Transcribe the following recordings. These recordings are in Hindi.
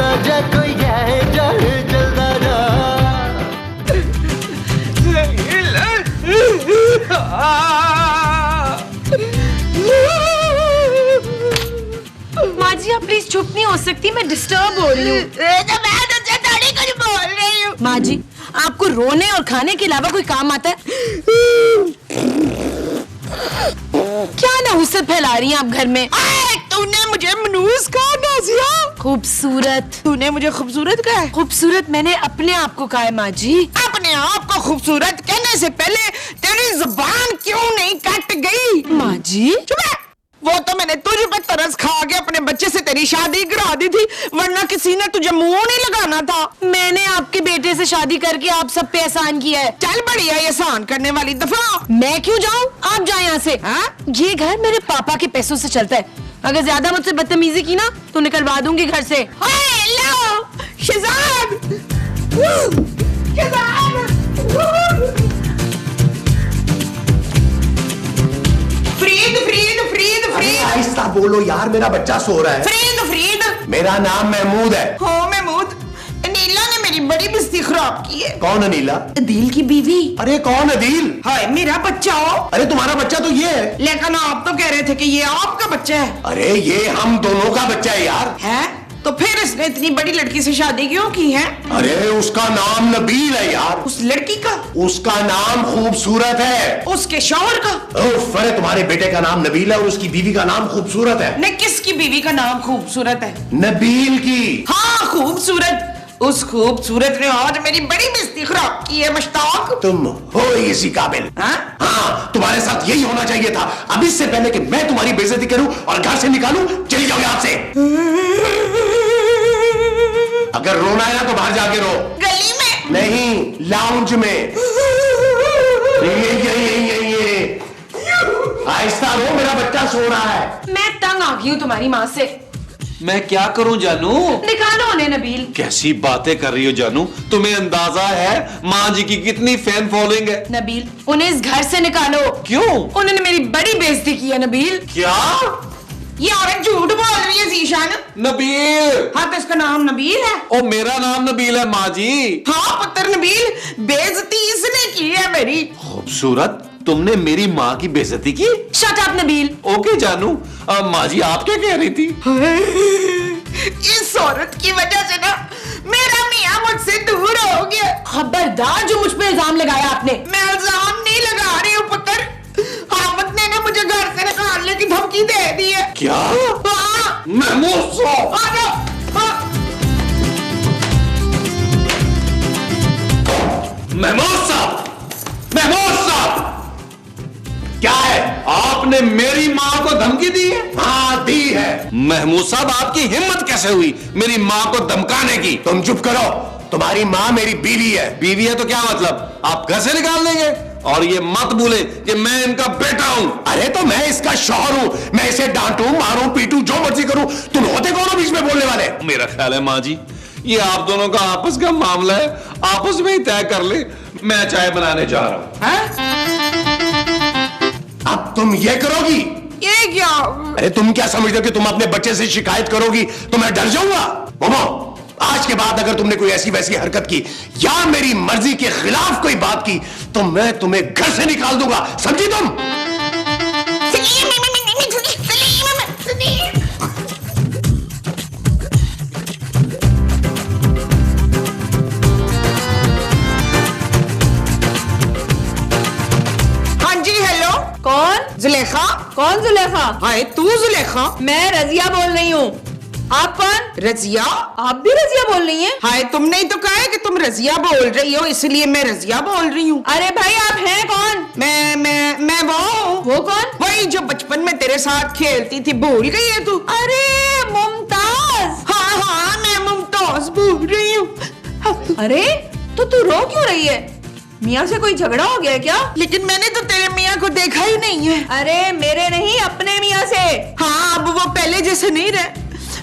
जलता जा कोई है जल जलता जा। माँ जी आप प्लीज चुप नहीं हो सकती, मैं डिस्टर्ब हो रही हूँ। माँ जी आपको रोने और खाने के अलावा कोई काम आता है? क्या नहुसत फैला रही हैं आप घर में? तूने मुझे मनूस कहा नाज़िया? खूबसूरत। तूने मुझे खूबसूरत कहा? खूबसूरत मैंने अपने आप को कहा है माँ जी। अपने आप को खूबसूरत कहने से पहले तेरी जुबान क्यों नहीं कट गई? माँ जी चुप है। वो तो मैंने तुझ पे तरस खा के अपने बच्चे से तेरी शादी करा दी थी, वरना किसी ने तुझे मुंह नहीं लगाना था। मैंने आपके बेटे से शादी करके आप सब पे एहसान किया है। चल बढ़िया ये एहसान करने वाली दफा। मैं क्यों जाऊँ? आप जाए यहाँ से। हाँ? ये घर मेरे पापा के पैसों से चलता है। अगर ज्यादा मुझसे बदतमीजी की ना तो निकलवा दूंगी घर से। हेलो शहजाद। फ्रीद फ्रीद फ्रीद फ्रीद आहिस्ता बोलो यार, मेरा बच्चा सो रहा है। फ्रीद फ्रीद। मेरा नाम महमूद है। हो महमूद, नीला ने मेरी बड़ी बिस्ती खराब की है। कौन अनीला? अदील की बीवी। अरे कौन अदील? हाय मेरा बच्चा हो। अरे तुम्हारा बच्चा तो ये है। लेकिन आप तो कह रहे थे कि ये आपका बच्चा है। अरे ये हम दोनों का बच्चा है यार। है तो फिर इसने इतनी बड़ी लड़की से शादी क्यों की है? अरे उसका नाम नबील है यार। उस लड़की का? उसका नाम खूबसूरत है। उसके शौहर का? उफ, अरे तुम्हारे बेटे का नाम नबील है और उसकी बीवी का नाम खूबसूरत है। ने किसकी बीवी का नाम खूबसूरत है? नबील की। हाँ खूबसूरत। उस खूबसूरत ने आज मेरी बड़ी बेइज्जती खराब की है मुश्ताक। तुम हो इसी काबिल। हाँ? हाँ तुम्हारे साथ यही होना चाहिए था। अब इससे पहले कि मैं तुम्हारी बेइज्जती करूं और घर से निकालूं, चली जाओ यहाँ से। अगर रोना है ना तो बाहर जाके रो। गली में? नहीं, लाउंज में। ये आहिस्ता रो, मेरा बच्चा सो रहा है। मैं तंग आ गई हूँ तुम्हारी माँ से। मैं क्या करूं जानू? निकालो उन्हें नबील। कैसी बातें कर रही हो जानू? तुम्हें अंदाजा है माँ जी की कितनी फैन फॉलोइंग है? नबील उन्हें इस घर से निकालो। क्यों? उन्होंने मेरी बड़ी बेइज्जती की है नबील। क्या? ये औरत झूठ बोल रही है जीशान। नबील। हाँ तो इसका नाम नबील है। ओ मेरा नाम नबील है माँ जी। हाँ पुत्र नबील, बेइज्जती इसने की है मेरी। खूबसूरत, तुमने मेरी माँ की बेइज्जती की? Shut up Nabeel. ओके जानू। माँ जी आप क्या कह रही थी? इस औरत की वजह से ना मेरा मियाँ मुझसे दूर हो गया। खबरदार जो मुझ पे इल्जाम लगाया आपने। मैं इल्जाम नहीं लगा रही हूँ पुत्र, हामिद ने ना मुझे घर से निकालने की धमकी दे दी है। क्या? हाँ। महमूद साहब। आ जाओ। हाँ। महमूद साहब, महमूद साहब, क्या है? आपने मेरी माँ को धमकी दी है? हाँ दी है। महमूद साहब आपकी हिम्मत कैसे हुई मेरी माँ को धमकाने की? तुम चुप करो, तुम्हारी माँ मेरी बीवी है। बीवी है तो क्या मतलब? आप घर से निकाल देंगे? और ये मत भूले कि मैं इनका बेटा हूं। अरे तो मैं इसका शौहर हूं, मैं इसे डांटूं, मारूं, पीटूं, जो मर्जी करूं। तुम होते कौन हो बीच में बोलने वाले? मेरा ख्याल है माँ जी ये आप दोनों का आपस का मामला है, आपस में ही तय कर ले। मैं चाय बनाने जा रहा हूं। अब तुम ये करोगी? ये क्या? अरे तुम क्या समझते हो कि तुम अपने बच्चे से शिकायत करोगी तो मैं डर जाऊंगा? मोमो, आज के बाद अगर तुमने कोई ऐसी वैसी हरकत की या मेरी मर्जी के खिलाफ कोई बात की तो मैं तुम्हें घर से निकाल दूंगा, समझी तुम? हाँ जी हेलो। कौन? जुलेखा। कौन जुलेखा? हाय तू जुलेखा? मैं रजिया बोल रही हूँ। आप कौन? रजिया? आप भी रजिया बोल रही हैं? हाय तुमने ही तो कहा है कि तुम रजिया बोल रही हो, इसलिए मैं रजिया बोल रही हूँ। अरे भाई आप हैं कौन? मैं वो हूँ। वो कौन? वही जो बचपन में तेरे साथ खेलती थी, भूल गई है तू? अरे मुमताज। हाँ हाँ मैं मुमताज बोल रही हूँ। अरे तो तू रो क्यों रही है? मियाँ से कोई झगड़ा हो गया क्या? लेकिन मैंने तो तेरे मियाँ को देखा ही नहीं है। अरे मेरे नहीं अपने मियाँ से। हाँ अब वो पहले जैसे नहीं रहे,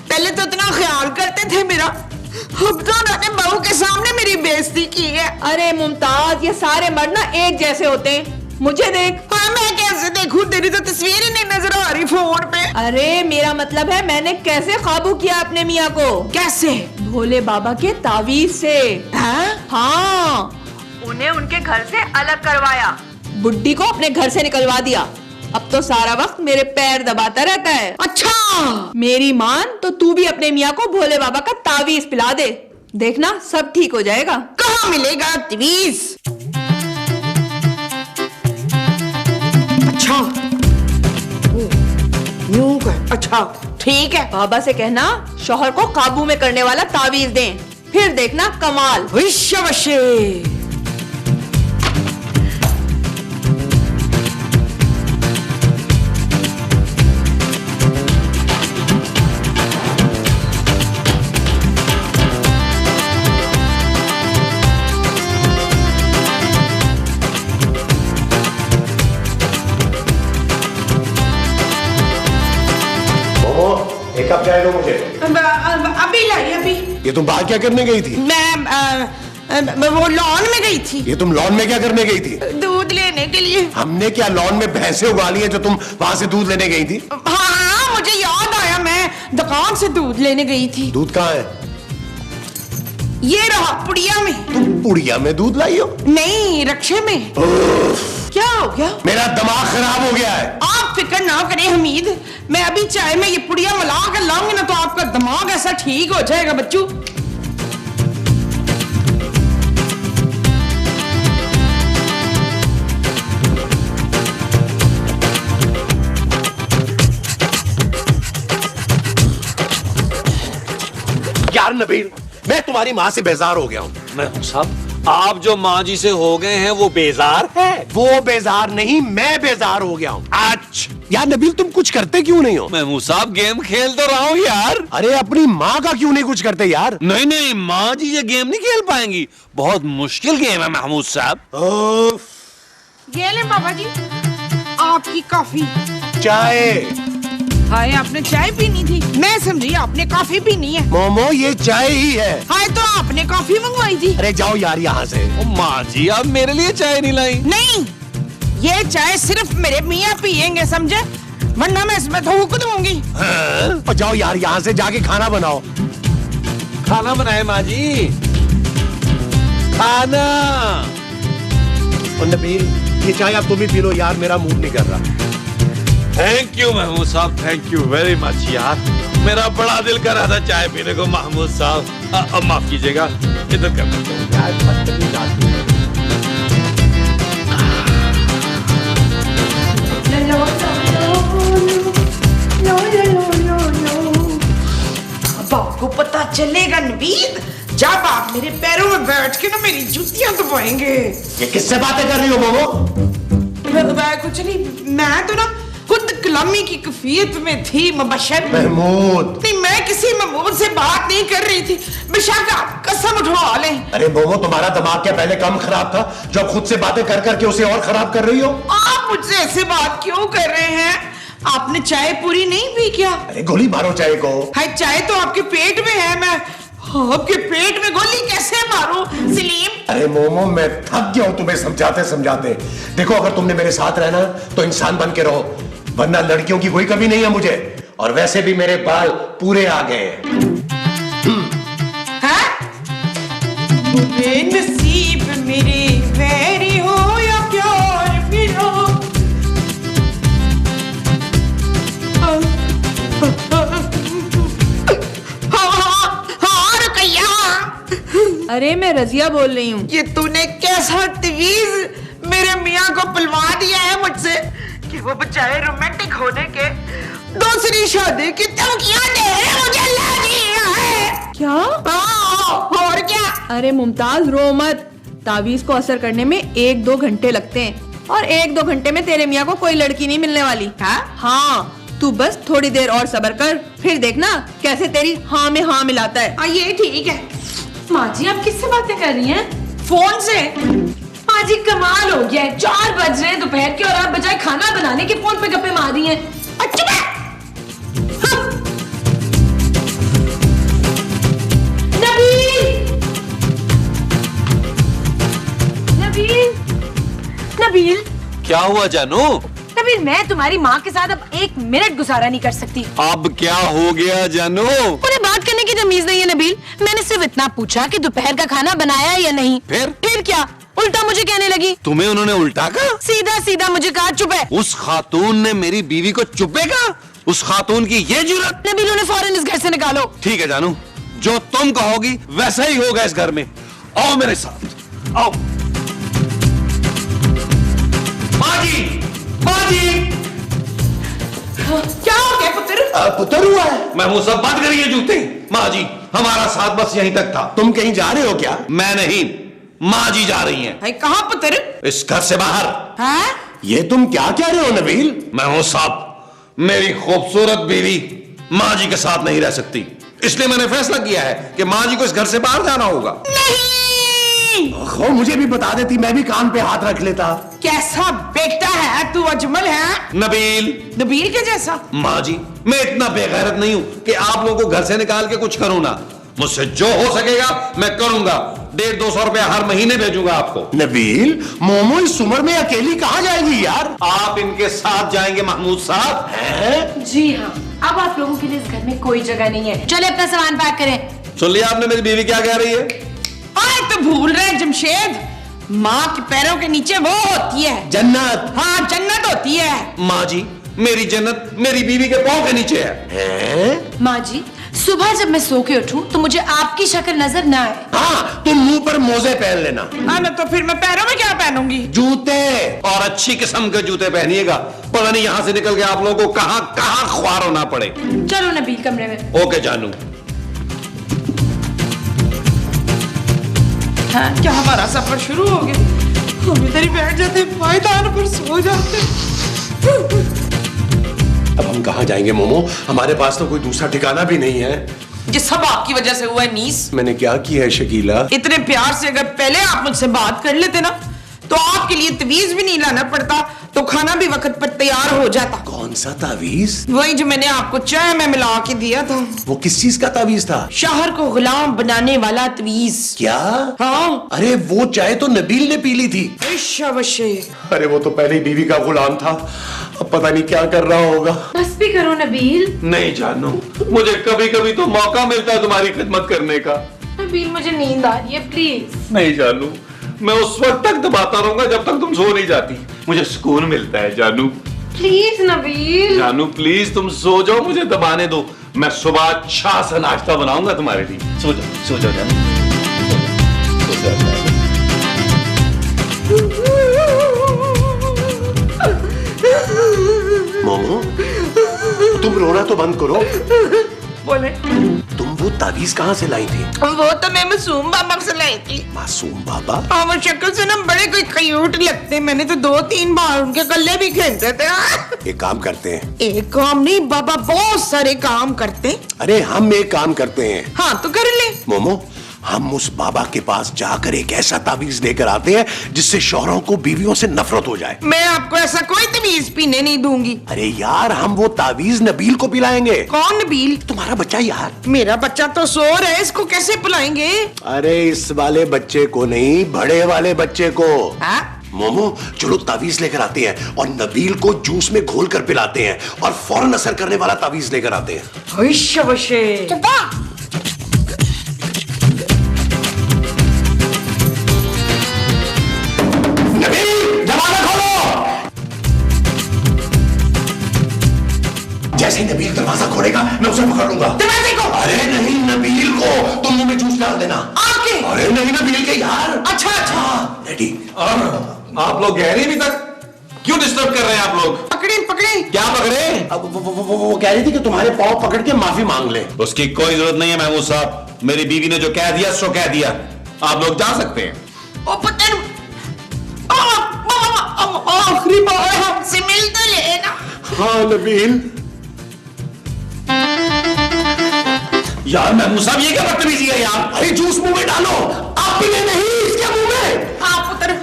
पहले तो इतना ख्याल करते थे मेरा, अब तो उन्होंने बहू के सामने मेरी बेइज्जती की है। अरे मुमताज ये सारे मर्द ना एक जैसे होते हैं, मुझे देख। हाँ मैं कैसे देखूं, तेरी तो तस्वीर ही नहीं नजर आ रही फोन पे। अरे मेरा मतलब है मैंने कैसे काबू किया अपने मियाँ को। कैसे? भोले बाबा के तावीज से। हाँ, उन्हें उनके घर से अलग करवाया। बुड्ढी को अपने घर से निकलवा दिया। अब तो सारा वक्त मेरे पैर दबाता रहता है। अच्छा, मेरी मान तो तू भी अपने मियाँ को भोले बाबा का तावीज पिला दे, देखना सब ठीक हो जाएगा। कहाँ मिलेगा तवीज? अच्छा, यूं कर। अच्छा ठीक है। बाबा से कहना शौहर को काबू में करने वाला तावीज दें, फिर देखना कमाल। विश्वशे। एक कप चाय दो मुझे। अभी लाई अभी। ये तुम बाहर क्या करने गई थी? मैं वो लॉन में गई थी। ये तुम लॉन में क्या करने गई थी? दूध लेने के लिए। हमने क्या लॉन में भैंसे उगा ली है जो तुम वहां से दूध लेने गई थी? हाँ, मुझे याद आया, मैं दुकान से दूध लेने गई थी। दूध कहाँ है? ये रहा पुड़िया में। तुम पुड़िया में दूध लाई हो? नहीं, रक्षे में। क्या हो गया? मेरा दिमाग खराब हो गया है। आप फिक्र ना करें हमीद, मैं अभी चाय में ये पुड़िया मिला कर लाऊंगी ना तो आपका दिमाग ऐसा ठीक हो जाएगा बच्चू। यार नबील, मैं तुम्हारी माँ से बेजार हो गया हूँ। महमूद साहब, आप जो माँ जी से हो गए हैं वो बेजार है। वो बेजार नहीं, मैं बेजार हो गया हूँ आज। यार नबील, तुम कुछ करते क्यों नहीं हो? महमूद साहब, गेम खेल तो रहा हूँ यार। अरे अपनी माँ का क्यों नहीं कुछ करते यार? नहीं नहीं, माँ जी ये गेम नहीं खेल पाएंगी, बहुत मुश्किल गेम है महमूद साहब। ये ले बाबा जी, आपकी कॉफी। चाय। हाय, आपने चाय पीनी थी, मैं समझी आपने कॉफी पीनी है। मोमो, ये चाय ही है। हाय, तो आपने कॉफी मंगवाई थी। अरे जाओ यार यहाँ से। ओ माँ जी, आप मेरे लिए चाय नहीं लाई? नहीं, ये चाय सिर्फ मेरे मियाँ पियेंगे, समझे? वरना मैं इसमें थूक दूंगी। और जाओ यार यहाँ से, जाके खाना बनाओ। खाना बनाए माँ जी, खाना। और नबील, ये चाय आप तुम ही पी लो यार, मेरा मूड नहीं कर रहा। थैंक यू महमूद साहब, थैंक यू वेरी मच यार। मेरा बड़ा दिल कर रहा था चाय पीने को महमूद साहब। अब माफ कीजिएगा, इधर कर देता हूँ। अब आपको पता चलेगा नवीद, जब आप मेरे पैरों में बैठ के ना मेरी जूतियां दबाएंगे। ये किससे बातें कर रही हो मोमो? मैं कुछ नहीं, मैं तो ना खुद कलामी की कैफियत में थी मुबशर। महमूद, नहीं, मैं किसी महमूद से बात नहीं कर रही थी, बेशक आप कसम उठवा लें। अरे मोमो, तुम्हारा दिमाग क्या पहले कम खराब था जो खुद से बातें कर करके उसे और खराब कर रही हो? आप मुझसे ऐसे बात क्यों कर रहे हैं? आपने चाय पूरी नहीं पी क्या? अरे गोली मारो चाय को। हाय, चाय तो आपके पेट में है, मैं आपके पेट में गोली कैसे मारूं सलीम? अरे मोमो, मैं थक गया हूं तुम्हें समझाते समझाते। देखो, अगर तुमने मेरे साथ रहना तो इंसान बन के रहो, वरना लड़कियों की कोई कमी नहीं है मुझे। और वैसे भी मेरे बाल पूरे आ गए हैं। बुरे नसीब मेरे, वैरी हो या प्यार मिलो। हाँ रुकैया। अरे मैं रजिया बोल रही हूँ। ये तूने कैसा तवीज मेरे मियाँ को पिलवा दिया है मुझसे कि वो बेचारे रोमांटिक होने के दूसरी शादी की धमकियां दे रहे हैं मुझे। लगी है क्या? और क्या? अरे मुमताज, रो मत, तावीज को असर करने में 1-2 घंटे लगते हैं और 1-2 घंटे में तेरे मियाँ को कोई लड़की नहीं मिलने वाली। हाँ, तू बस थोड़ी देर और सब्र कर, फिर देखना कैसे तेरी हाँ में हाँ मिलाता है। ये ठीक है। माँ जी, आप किससे बातें कर रही हैं? फोन से। माँ जी, कमाल हो गया है, 4 बज रहे हैं दोपहर के और आप बजाय खाना बनाने के फोन पे गप्पे मार रही हैं। अच्छा, नबील, नबील, क्या हुआ जानू? नबील, मैं तुम्हारी माँ के साथ अब 1 मिनट गुजारा नहीं कर सकती। अब क्या हो गया जानू? उन्हें बात करने की तमीज नहीं है नबील। मैंने ना पूछा कि दोपहर का खाना बनाया या नहीं। फिर क्या उल्टा मुझे कहने लगी। तुम्हें उन्होंने उल्टा कहा? सीधा सीधा मुझे कहा चुप है। उस खातून ने मेरी बीवी को चुप्पे कहा? उस खातून की ये जुर्रत? नबील उन्हें फौरन इस घर से निकालो। ठीक है जानू, जो तुम कहोगी वैसा ही होगा इस घर में। आओ मेरे साथ, आओ। माँ जी, माँ जी। क्या हो गया पुत्र? पुत्र हुआ है। महमूद साहब बंद करिए जूते। माँ जी, हमारा साथ बस यहीं तक था। तुम कहीं जा रहे हो क्या? मैं नहीं, माँ जी जा रही हैं। कहाँ पुत्र? इस घर से बाहर। हाँ? ये तुम क्या कह रहे हो नबील? महमूद साहब, मेरी खूबसूरत बीवी माँ जी के साथ नहीं रह सकती, इसलिए मैंने फैसला किया है कि माँ जी को इस घर से बाहर जाना होगा। नहीं। ओहो, मुझे भी बता देती, मैं भी कान पे हाथ रख लेता। कैसा बेटा है तू, अजमल है? नबील। नबील के जैसा? माँ जी, मैं इतना बेगैरत नहीं हूँ कि आप लोगों को घर से निकाल के कुछ करूँ ना। मुझसे जो हो सकेगा मैं करूंगा। 150-200 रुपया हर महीने भेजूंगा आपको। नबील, मोमो इस उम्र में अकेली कहाँ जाएगी यार? आप इनके साथ जाएंगे महमूद साहब? हैं? जी हाँ, अब आप लोगों के लिए इस घर में कोई जगह नहीं है। चले अपना सामान पैक करें। सुन लिया आपने मेरी बीवी क्या कह रही है? अरे तो भूल रहे जमशेद, माँ के पैरों के नीचे वो होती है जन्नत। हाँ, जन्नत होती है। माँ जी, मेरी जन्नत मेरी बीवी के पाँव के नीचे है। हैं? माँ जी, सुबह जब मैं सो के उठूं तो मुझे आपकी शक्ल नजर ना आए। हाँ, तुम मुंह पर मोजे पहन लेना। ना तो फिर मैं पैरों में क्या पहनूंगी? जूते। और अच्छी किस्म के जूते पहनिएगा, पता नहीं यहाँ से निकल के आप लोगों को कहाँ कहाँ ख्वार होना पड़े। चलो नबील कमरे में। ओके जानू। हाँ, क्या हमारा सफर शुरू हो गया? हम इधर ही बैठ जाते, पायदान पर सो जाते। अब हम कहाँ जाएंगे मोमो? हमारे पास तो कोई दूसरा ठिकाना भी नहीं है। ये सब आपकी वजह से हुआ है नीस। मैंने क्या किया है शकीला? इतने प्यार से अगर पहले आप मुझसे बात कर लेते ना, तो आपके लिए तवीज भी नहीं लाना पड़ता, तो खाना भी वक्त पर तैयार हो जाता। कौन सा तावीज? वही जो मैंने आपको चाय में मिला के दिया था। वो किस चीज का तावीज था? शहर को गुलाम बनाने वाला तवीज। क्या? हाँ। अरे वो चाय तो नबील ने पी ली थी। शाबाशी। अरे वो तो पहले ही बीवी का गुलाम था, अब पता नहीं क्या कर रहा होगा। बस भी करो नबील। नहीं जानू, मुझे कभी कभी तो मौका मिलता है तुम्हारी खिदमत करने का। नबील मुझे नींद आ रही है, प्लीज। नहीं जानू, मैं उस वक्त तक दबाता रहूंगा जब तक तुम सो नहीं जाती। मुझे सुकून मिलता है जानू। प्लीज नबील। जानू प्लीज तुम सो जाओ, मुझे दबाने दो। मैं सुबह अच्छा सा नाश्ता बनाऊंगा तुम्हारे लिए। सो जाओ, सो जाओ जानू, सो जाओ। मोमो, तुम रोना तो बंद करो। बोले, तुम वो तावीज कहाँ से लाई थी? वो तो मैं मासूम बाबा से लाई थी। मासूम बाबा? हाँ, वो शक्ल से ना बड़े कोई क्यूट लगते। मैंने तो 2-3 बार उनके गले भी खींचे थे। एक काम करते हैं। एक काम नहीं बाबा, बहुत सारे काम करते। अरे हम एक काम करते हैं। हाँ तो कर ले। मोमो, हम उस बाबा के पास जाकर एक ऐसा तावीज लेकर आते हैं जिससे शौहरों को बीवियों से नफरत हो जाए। मैं आपको ऐसा कोई तवीज पीने नहीं दूंगी। अरे यार, हम वो तावीज नबील को पिलाएंगे। कौन नबील? तुम्हारा बच्चा यार। मेरा बच्चा तो सो रहा है, इसको कैसे पिलाएंगे? अरे इस वाले बच्चे को नहीं, बड़े वाले बच्चे को। हाँ? मोमो, चलो तावीज लेकर आते हैं और नबील को जूस में घोल कर पिलाते हैं और फौरन असर करने वाला तावीज लेकर आते हैं। शाबाशी। जैसे ही नबील दरवाजा खोलेगा मैं उसे पकड़ लूंगा। दरवाजे को? अरे नहीं, नबील को। तुम मुंह में जूस डाल देना। आपके? अरे नहीं, नबील के यार। अच्छा अच्छा। रेडी? आप लोग गहरे अभी तक क्यों डिस्टर्ब कर रहे हैं आप लोग? पकड़े पकड़े। क्या पकड़े? अब वो कह रही थी कि तुम्हारे पाँव पकड़ के माफी मांग ले। उसकी कोई जरूरत नहीं है महमूद साहब। मेरी बीवी ने जो कह दिया सो कह दिया। आप लोग जा सकते हैं। ओ पत्थर, आखिरी बार हमसे मिल तो लेना। हाँ नबील। यार महमूद साहब, ये क्या बदतमीजी है यार? अरे जूस मुंह में डालो। आप पीने नहीं, इसके मुंह में। हाँ पुत्र,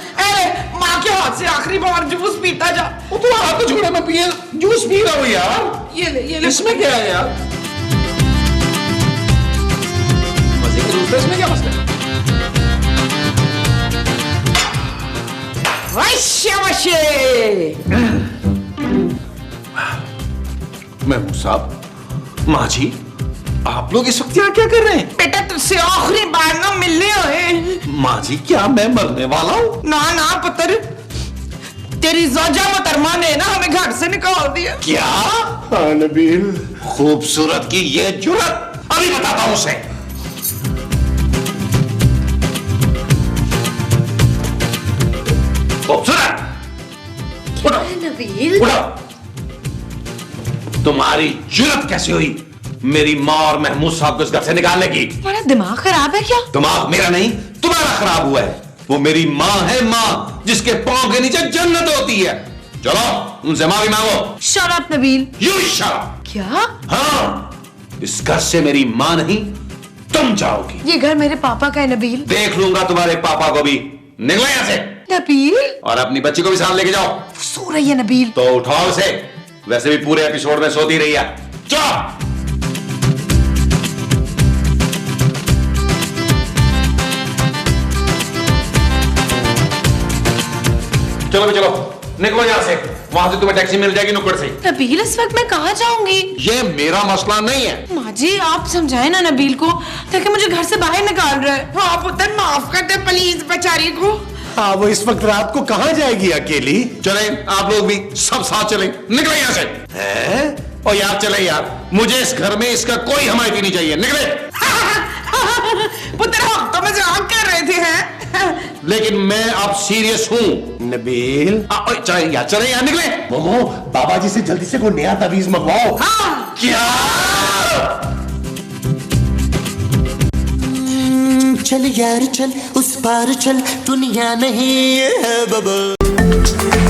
माँ के हाथ से आखिरी बार जूस पीता जा। वो तो हाथ तो छोड़ा, मैं पिए जूस पी रहा हूँ यार। ये ले। इसमें क्या है यार? मजे का जूस है, इसमें क्या मसला है? शाबाशी। महमूद साहब, माँ जी, आप लोग इस वक्त यहाँ क्या कर रहे हैं? बेटा तुझसे आखिरी बार माँ जी क्या मैं मरने वाला हूँ? ना ना पुत्र, तेरी जोजा मोहतरमा ने ना हमें घर से निकाल दिया। क्या? हाँ नबील, खूबसूरत की ये जुर्रत, अभी बताता हूं उसे। खूबसूरत उठो, नबील, उठो। तुम्हारी जुर्रत कैसे हुई मेरी माँ और महमूद साहब को इस घर से निकालने की? तुम्हारा दिमाग खराब है क्या? दिमाग मेरा नहीं तुम्हारा खराब हुआ है। वो मेरी माँ है, माँ जिसके पांव के नीचे जन्नत होती है। चलो उनसे माफी मांगो। Shut up Nabeel. You shut up. क्या? हाँ, इस घर से मेरी माँ नहीं तुम जाओगी। ये घर मेरे पापा का है नबील। देख लूंगा तुम्हारे पापा को भी। निकलो यहाँ से नबील, और अपनी बच्ची को भी साथ लेके जाओ। सो रही है नबील। तो उठाओ उसे, वैसे भी पूरे एपिसोड में सोती रही है। चलो चलो भी चलो, निकलो यहाँ से। वहां से तुम्हें टैक्सी मिल जाएगी नुक्कड़ से। नबील, इस वक्त मैं कहाँ जाऊंगी? ये मेरा मसला नहीं है। माँ जी आप समझाए ना नबील को, ताकि मुझे घर से बाहर निकाल रहा है। हाँ पुत्र, माफ कर दे प्लीज बेचारी को। हाँ, वो इस वक्त रात को कहाँ जाएगी अकेली? चले आप लोग भी सब साथ चले। निकलो यहाँ से। हैं? ओ यार चले यार, मुझे इस घर में इसका कोई हमायती नहीं चाहिए। निकले। पुत्र हम तो मजाक कर रहे थे हैं। लेकिन मैं अब सीरियस हूँ। नबील, चले यार, निकले। मोमो, बाबा जी से जल्दी से कोई नया तवीज मंगवाओ। हाँ। क्या? चल यार चल, उस पार चल, दुनिया नहीं है बाबा।